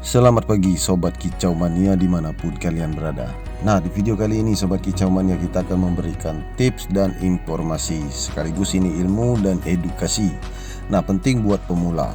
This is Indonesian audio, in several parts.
Selamat pagi Sobat Kicau Mania dimanapun kalian berada. Nah, di video kali ini Sobat Kicau Mania kita akan memberikan tips dan informasi, sekaligus ini ilmu dan edukasi. Nah, penting buat pemula.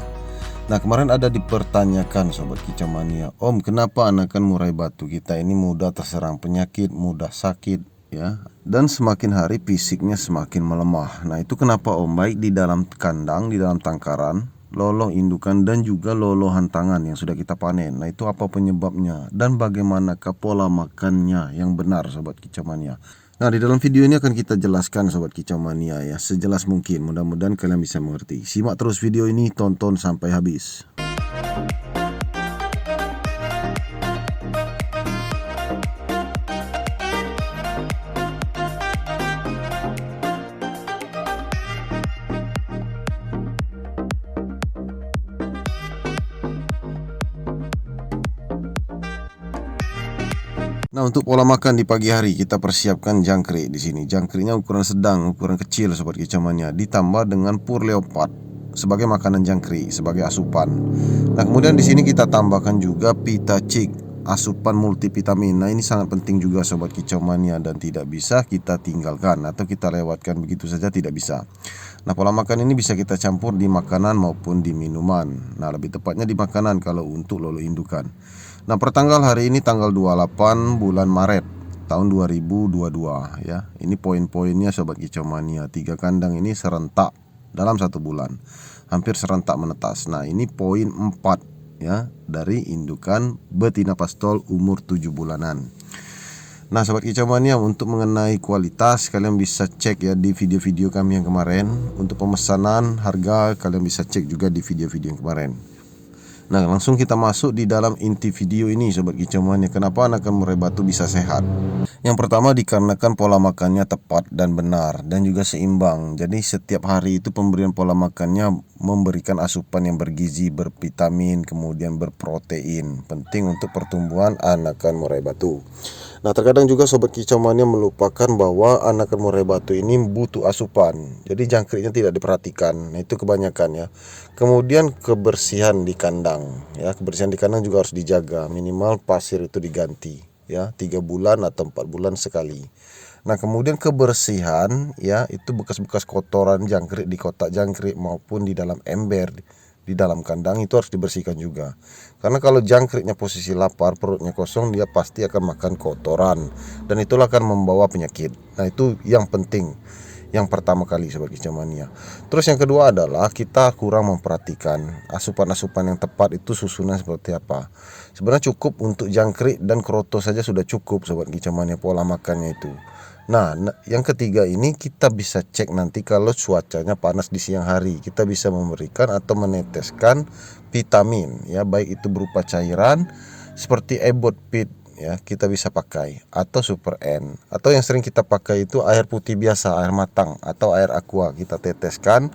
Nah, kemarin ada dipertanyakan Sobat Kicau Mania, Om, kenapa anakan murai batu kita ini mudah terserang penyakit, mudah sakit ya, dan semakin hari fisiknya semakin melemah. Nah, itu kenapa Om? Baik di dalam kandang, di dalam tangkaran, loloh indukan, dan juga lolohan tangan yang sudah kita panen. Nah, itu apa penyebabnya dan bagaimanakah pola makannya yang benar Sobat Kicau Mania. Nah, di dalam video ini akan kita jelaskan Sobat Kicau Mania ya, sejelas mungkin. Mudah-mudahan kalian bisa mengerti. Simak terus video ini, tonton sampai habis. Nah, untuk pola makan di pagi hari kita persiapkan jangkrik di sini. Jangkriknya ukuran sedang, ukuran kecil Sobat Kicau Mania, ditambah dengan pur leopard sebagai makanan jangkrik, sebagai asupan. Nah, kemudian di sini kita tambahkan juga pitacik, asupan multivitamin. Nah, ini sangat penting juga Sobat Kicau Mania dan tidak bisa kita tinggalkan atau kita lewatkan begitu saja, tidak bisa. Nah, pola makan ini bisa kita campur di makanan maupun di minuman. Nah, lebih tepatnya di makanan kalau untuk lolo indukan. Nah, pertanggal hari ini tanggal 28 bulan Maret tahun 2022 ya. Ini poin-poinnya Sobat Kicau Mania. 3 kandang ini serentak dalam 1 bulan. Hampir serentak menetas. Nah, ini poin 4 ya dari indukan betina pastol umur 7 bulanan. Nah, Sobat Kicau Mania, untuk mengenai kualitas kalian bisa cek ya di video-video kami yang kemarin. Untuk pemesanan harga kalian bisa cek juga di video-video yang kemarin. Nah, langsung kita masuk di dalam inti video ini Sobat Kicau Mania. Kenapa anakan murai batu bisa sehat? Yang pertama dikarenakan pola makannya tepat dan benar dan juga seimbang. Jadi setiap hari itu pemberian pola makannya memberikan asupan yang bergizi, bervitamin, kemudian berprotein. Penting untuk pertumbuhan anakan murai batu. Nah, terkadang juga Sobat Kicau Mania melupakan bahwa anakan murai batu ini butuh asupan. Jadi jangkriknya tidak diperhatikan. Nah, itu kebanyakan ya. Kemudian kebersihan di kandang ya, kebersihan di kandang juga harus dijaga. Minimal pasir itu diganti ya, 3 bulan atau 4 bulan sekali. Nah, kemudian kebersihan ya, itu bekas-bekas kotoran jangkrik di kotak jangkrik maupun di dalam ember di dalam kandang itu harus dibersihkan juga. Karena kalau jangkriknya posisi lapar, perutnya kosong, dia pasti akan makan kotoran dan itulah akan membawa penyakit. Nah, itu yang penting. Yang pertama kali Sobat Kicau Mania. Terus yang kedua adalah kita kurang memperhatikan asupan-asupan yang tepat itu susunan seperti apa. Sebenarnya cukup untuk jangkrik dan kroto saja sudah cukup Sobat Kicau Mania pola makannya itu. Nah, yang ketiga ini kita bisa cek nanti kalau cuacanya panas di siang hari, kita bisa memberikan atau meneteskan vitamin ya, baik itu berupa cairan seperti Ebot Fit ya, kita bisa pakai, atau Super N, atau yang sering kita pakai itu air putih biasa, air matang atau air aqua, kita teteskan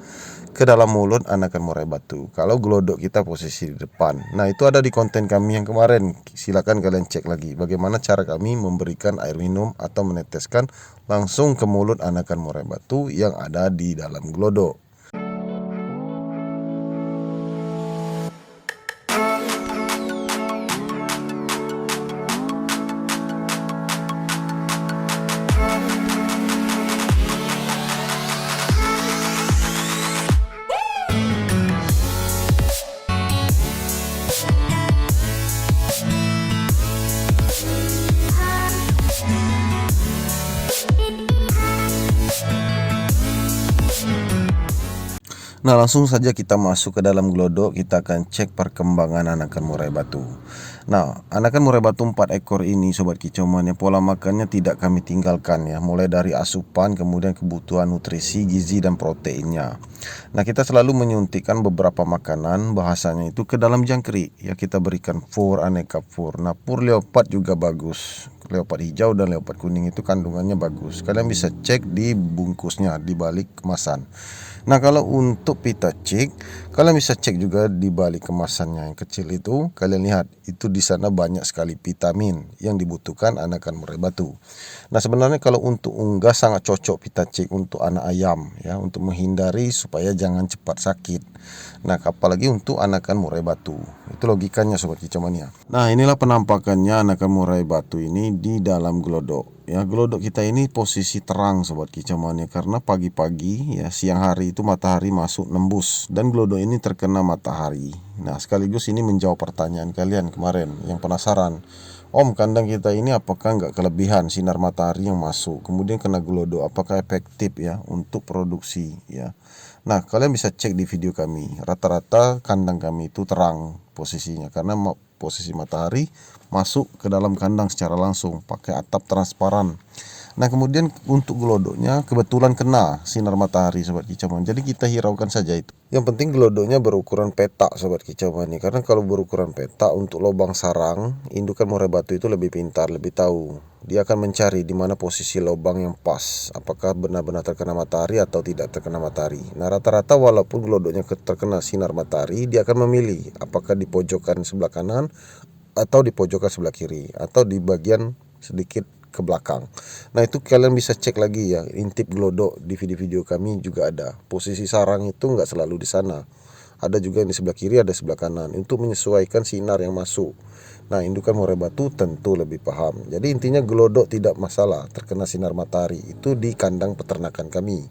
ke dalam mulut anakan murai batu. Kalau glodok kita posisi di depan. Nah, itu ada di konten kami yang kemarin. Silakan kalian cek lagi bagaimana cara kami memberikan air minum atau meneteskan langsung ke mulut anakan murai batu yang ada di dalam glodok. Nah, langsung saja kita masuk ke dalam glodok. Kita akan cek perkembangan anakan murai batu. Nah, anakan murai batu 4 ekor ini Sobat Kicau Mania, pola makannya tidak kami tinggalkan ya, mulai dari asupan, kemudian kebutuhan nutrisi, gizi dan proteinnya. Nah, kita selalu menyuntikkan beberapa makanan, bahasanya itu ke dalam jangkrik ya, kita berikan fur, aneka fur. Nah, pur leopard juga bagus leopard hijau dan leopard kuning itu kandungannya bagus. Kalian bisa cek di bungkusnya, di balik kemasan. Nah, kalau untuk pita cik, kalian bisa cek juga di balik kemasannya yang kecil itu. Kalian lihat, itu di sana banyak sekali vitamin yang dibutuhkan anakan murai batu. Nah, sebenarnya kalau untuk unggas sangat cocok pita cik untuk anak ayam ya, untuk menghindari supaya jangan cepat sakit. Nah, apalagi untuk anakan murai batu. Itu logikanya sobat kicauania. Nah, inilah penampakannya anakan murai batu ini di dalam gelodok. Ya, gelodok kita ini posisi terang sobat kicauania, karena pagi-pagi ya, siang hari itu matahari masuk nembus dan gelodok ini terkena matahari. Nah, sekaligus ini menjawab pertanyaan kalian kemarin yang penasaran, Om, kandang kita ini apakah nggak kelebihan sinar matahari yang masuk kemudian kena gelodok, apakah efektif ya untuk produksi ya. Nah, kalian bisa cek di video kami, rata-rata kandang kami itu terang posisinya karena posisi matahari masuk ke dalam kandang secara langsung pakai atap transparan. Nah, kemudian untuk gelodoknya kebetulan kena sinar matahari sobat kicauan, jadi kita hiraukan saja itu. Yang penting gelodoknya berukuran petak sobat kicauan nih, karena kalau berukuran petak untuk lubang sarang, indukan murai batu itu lebih pintar, lebih tahu. Dia akan mencari di mana posisi lubang yang pas, apakah benar-benar terkena matahari atau tidak terkena matahari. Nah, rata-rata walaupun gelodoknya terkena sinar matahari, dia akan memilih apakah di pojokan sebelah kanan atau di pojokan sebelah kiri atau di bagian sedikit ke belakang. Nah, itu kalian bisa cek lagi ya, intip gelodok di video-video kami juga ada. Posisi sarang itu nggak selalu di sana, ada juga yang di sebelah kiri, ada sebelah kanan untuk menyesuaikan sinar yang masuk. Nah, indukan murai batu tentu lebih paham. Jadi intinya gelodok tidak masalah terkena sinar matahari, itu di kandang peternakan kami.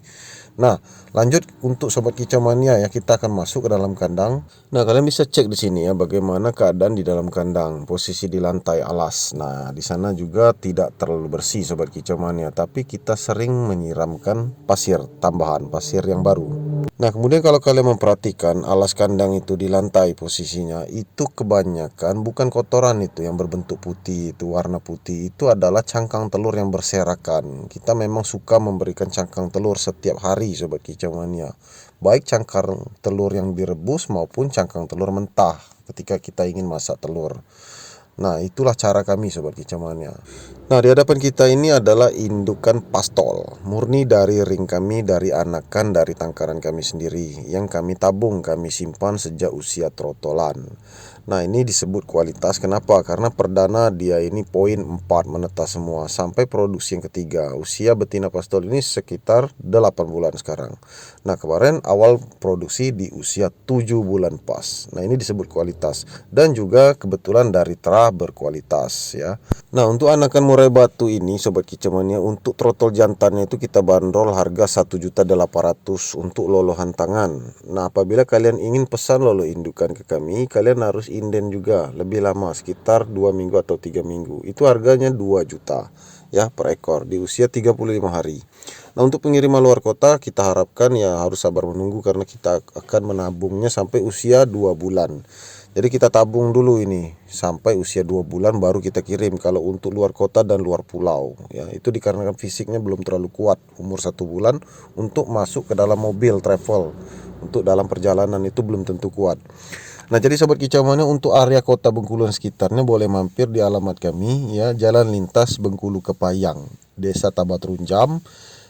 Nah, lanjut untuk sobat kicau mania ya, kita akan masuk ke dalam kandang. Nah, kalian bisa cek di sini ya bagaimana keadaan di dalam kandang, posisi di lantai alas. Nah, di sana juga tidak terlalu bersih sobat kicau mania, tapi kita sering menyiramkan pasir tambahan, pasir yang baru. Nah, kemudian kalau kalian memperhatikan alas kandang itu di lantai posisinya itu kebanyakan bukan kotoran itu yang berbentuk putih, itu warna putih, itu adalah cangkang telur yang berserakan. Kita memang suka memberikan cangkang telur setiap hari sobat kicau mania, baik cangkang telur yang direbus maupun cangkang telur mentah ketika kita ingin masak telur. Nah, itulah cara kami sobat kicau mania. Nah, di hadapan kita ini adalah indukan pastol murni dari ring kami, dari anakan dari tangkaran kami sendiri yang kami tabung, kami simpan sejak usia trotolan. Nah, ini disebut kualitas. Kenapa? Karena perdana dia ini poin 4 menetas semua sampai produksi yang ketiga. Usia betina pastol ini sekitar 8 bulan sekarang. Nah, kemarin awal produksi di usia 7 bulan pas. Nah, ini disebut kualitas dan juga kebetulan dari terah berkualitas ya. Nah, untuk anakan murai batu ini sobat kicau mania, untuk trotol jantannya itu kita bandrol harga 1.800.000 untuk lolohan tangan. Nah, apabila kalian ingin pesan lolo indukan ke kami, kalian harus inden juga lebih lama, sekitar 2 minggu atau 3 minggu. Itu harganya 2 juta ya per ekor di usia 35 hari. Nah, untuk pengiriman luar kota kita harapkan ya harus sabar menunggu karena kita akan menabungnya sampai usia 2 bulan. Jadi kita tabung dulu ini sampai usia 2 bulan baru kita kirim kalau untuk luar kota dan luar pulau ya. Itu dikarenakan fisiknya belum terlalu kuat umur 1 bulan untuk masuk ke dalam mobil travel. Untuk dalam perjalanan itu belum tentu kuat. Nah, jadi sobat kicau mania, untuk area kota Bengkulu dan sekitarnya boleh mampir di alamat kami ya, Jalan Lintas Bengkulu Kepayang, Desa Tabat Runjam,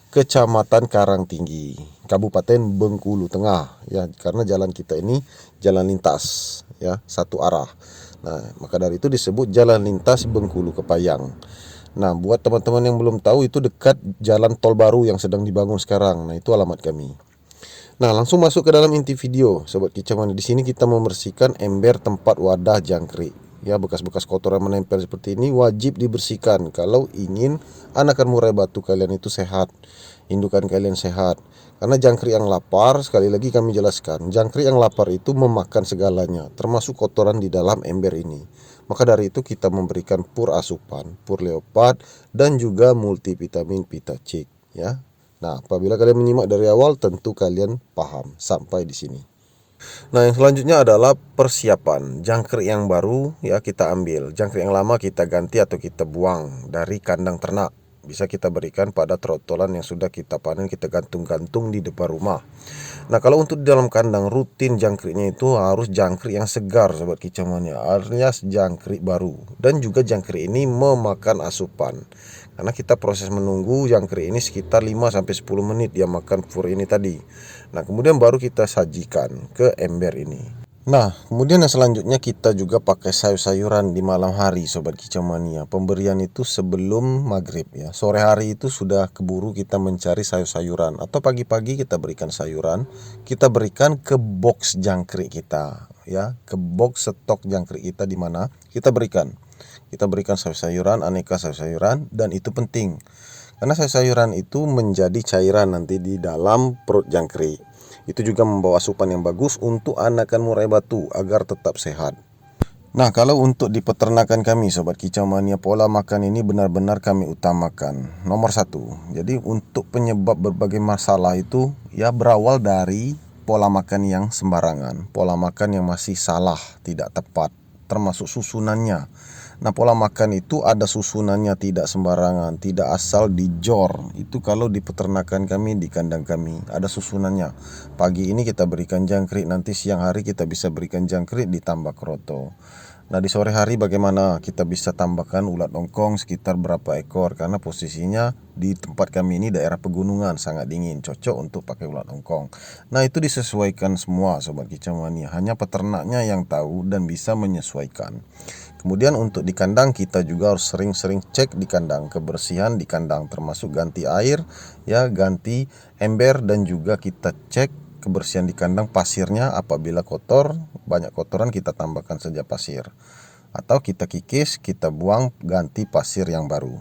Kecamatan Karangtinggi, Kabupaten Bengkulu Tengah ya, karena jalan kita ini jalan lintas ya, satu arah. Nah, maka dari itu disebut Jalan Lintas Bengkulu Kepayang. Nah, buat teman-teman yang belum tahu, itu dekat jalan tol baru yang sedang dibangun sekarang. Nah, itu alamat kami. Nah, langsung masuk ke dalam inti video sobat kicau mania. Di sini kita membersihkan ember tempat wadah jangkrik. Ya, bekas-bekas kotoran menempel seperti ini wajib dibersihkan kalau ingin anakan murai batu kalian itu sehat, indukan kalian sehat. Karena jangkrik yang lapar, sekali lagi kami jelaskan, jangkrik yang lapar itu memakan segalanya, termasuk kotoran di dalam ember ini. Maka dari itu kita memberikan pur asupan, pur leopard dan juga multivitamin Vitacik ya. Nah, apabila kalian menyimak dari awal tentu kalian paham sampai di sini. Nah, yang selanjutnya adalah persiapan jangkrik yang baru ya, kita ambil jangkrik yang lama kita ganti atau kita buang dari kandang ternak Bisa kita berikan pada trotolan yang sudah kita panen, kita gantung-gantung di depan rumah. Nah, kalau untuk di dalam kandang rutin jangkriknya itu harus jangkrik yang segar sobat kicauannya, alias jangkrik baru. Dan juga jangkrik ini memakan asupan. Karena kita proses menunggu jangkrik ini sekitar 5-10 menit dia makan fur ini tadi. Nah, kemudian baru kita sajikan ke ember ini. Nah, kemudian yang selanjutnya kita juga pakai sayur-sayuran di malam hari sobat kicau mania. Pemberian itu sebelum maghrib ya. Sore hari itu sudah keburu kita mencari sayur-sayuran, atau pagi-pagi kita berikan sayuran, kita berikan ke box jangkrik kita ya, ke box stok jangkrik kita di mana kita berikan. Kita berikan sayur-sayuran, aneka sayur-sayuran, dan itu penting. Karena sayur-sayuran itu menjadi cairan nanti di dalam perut jangkrik. Itu juga membawa asupan yang bagus untuk anakan murai batu agar tetap sehat. Nah, kalau untuk di peternakan kami sobat kicau mania, pola makan ini benar-benar kami utamakan. Nomor 1. Jadi untuk penyebab berbagai masalah itu ya berawal dari pola makan yang sembarangan, pola makan yang masih salah, tidak tepat, termasuk susunannya. Nah, pola makan itu ada susunannya, tidak sembarangan, tidak asal dijor. Itu kalau di peternakan kami, di kandang kami ada susunannya. Pagi ini kita berikan jangkrik, nanti siang hari kita bisa berikan jangkrik ditambah kroto. Nah, di sore hari bagaimana? Kita bisa tambahkan ulat ongkong sekitar berapa ekor, karena posisinya di tempat kami ini daerah pegunungan, sangat dingin, cocok untuk pakai ulat ongkong. Nah, itu disesuaikan semua sobat kicau mania, hanya peternaknya yang tahu dan bisa menyesuaikan. Kemudian untuk di kandang kita juga harus sering-sering cek di kandang, kebersihan di kandang, termasuk ganti air ya, ganti ember, dan juga kita cek kebersihan di kandang pasirnya. Apabila kotor, banyak kotoran, kita tambahkan saja pasir, atau kita kikis, kita buang, ganti pasir yang baru.